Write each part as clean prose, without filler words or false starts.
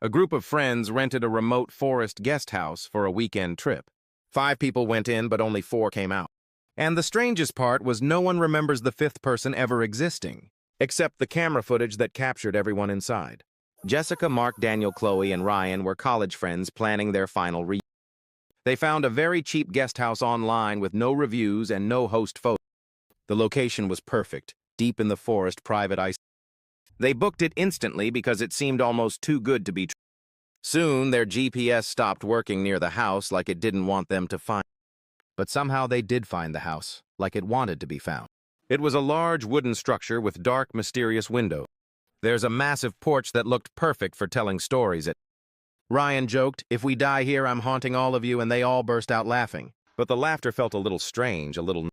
A group of friends rented a remote forest guest house for a weekend trip. 5 people went in, but only 4 came out. And the strangest part was no one remembers the 5th person ever existing, except the camera footage that captured everyone inside. Jessica, Mark, Daniel, Chloe, and Ryan were college friends planning their final reunion. They found a very cheap guest house online with no reviews and no host photos. The location was perfect, deep in the forest, private ice. They booked it instantly because it seemed almost too good to be true. Soon, their GPS stopped working near the house like it didn't want them to find. But somehow they did find the house, like it wanted to be found. It was a large wooden structure with dark, mysterious windows. There's a massive porch that looked perfect for telling stories. Ryan joked, "If we die here, I'm haunting all of you," and they all burst out laughing. But the laughter felt a little strange, a little...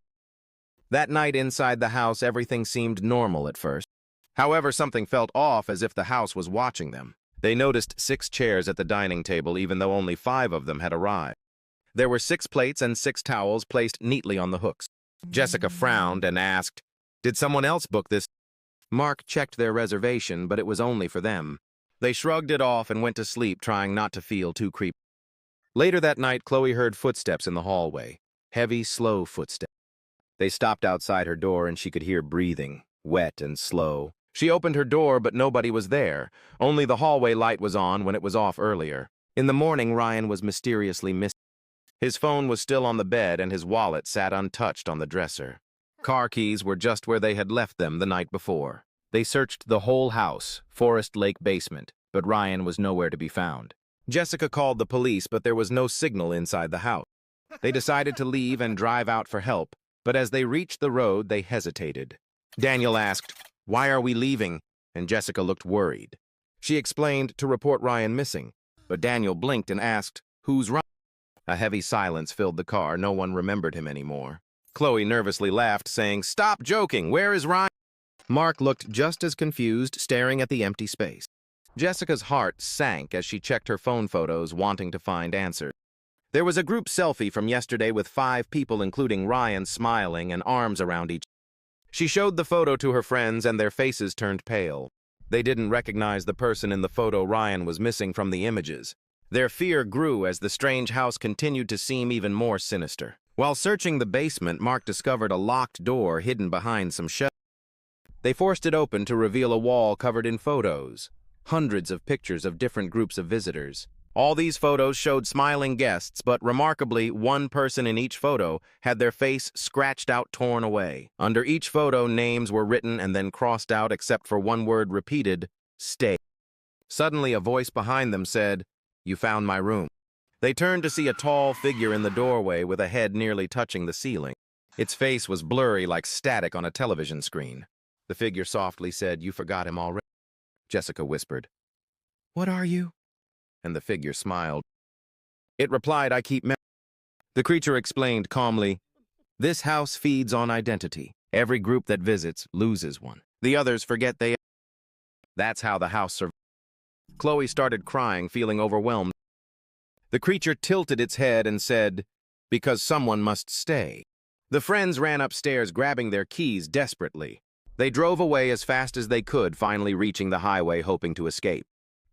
That night inside the house, everything seemed normal at first. However, something felt off, as if the house was watching them. They noticed 6 chairs at the dining table, even though only 5 of them had arrived. There were 6 plates and 6 towels placed neatly on the hooks. Jessica frowned and asked, "Did someone else book this?" Mark checked their reservation, but it was only for them. They shrugged it off and went to sleep, trying not to feel too creepy. Later that night, Chloe heard footsteps in the hallway. Heavy, slow footsteps. They stopped outside her door and she could hear breathing, wet and slow. She opened her door, but nobody was there. Only the hallway light was on when it was off earlier. In the morning, Ryan was mysteriously missing. His phone was still on the bed and his wallet sat untouched on the dresser. Car keys were just where they had left them the night before. They searched the whole house, Forest Lake basement, but Ryan was nowhere to be found. Jessica called the police, but there was no signal inside the house. They decided to leave and drive out for help, but as they reached the road, they hesitated. Daniel asked, "Why are we leaving?" And Jessica looked worried. She explained to report Ryan missing, but Daniel blinked and asked, "Who's Ryan?" A heavy silence filled the car. No one remembered him anymore. Chloe nervously laughed, saying, "Stop joking! Where is Ryan?" Mark looked just as confused, staring at the empty space. Jessica's heart sank as she checked her phone photos, wanting to find answers. There was a group selfie from yesterday with 5 people, including Ryan, smiling and arms around each. She showed the photo to her friends and their faces turned pale. They didn't recognize the person in the photo Ryan was missing from the images. Their fear grew as the strange house continued to seem even more sinister. While searching the basement, Mark discovered a locked door hidden behind some shelves. They forced it open to reveal a wall covered in photos. Hundreds of pictures of different groups of visitors. All these photos showed smiling guests, but remarkably, one person in each photo had their face scratched out, torn away. Under each photo, names were written and then crossed out except for one word repeated, "Stay." Suddenly, a voice behind them said, "You found my room." They turned to see a tall figure in the doorway with a head nearly touching the ceiling. Its face was blurry like static on a television screen. The figure softly said, "You forgot him already." Jessica whispered, "What are you?" And the figure smiled. It replied, "I keep memories." The creature explained calmly, "This house feeds on identity. Every group that visits loses one. The others forget they... That's how the house survives." Chloe started crying, feeling overwhelmed. The creature tilted its head and said, "Because someone must stay." The friends ran upstairs, grabbing their keys desperately. They drove away as fast as they could, finally reaching the highway, hoping to escape.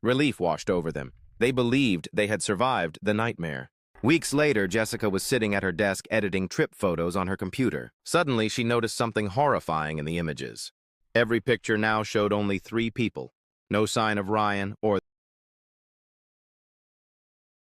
Relief washed over them. They believed they had survived the nightmare. Weeks later, Jessica was sitting at her desk editing trip photos on her computer. Suddenly, she noticed something horrifying in the images. Every picture now showed only 3 people. No sign of Ryan or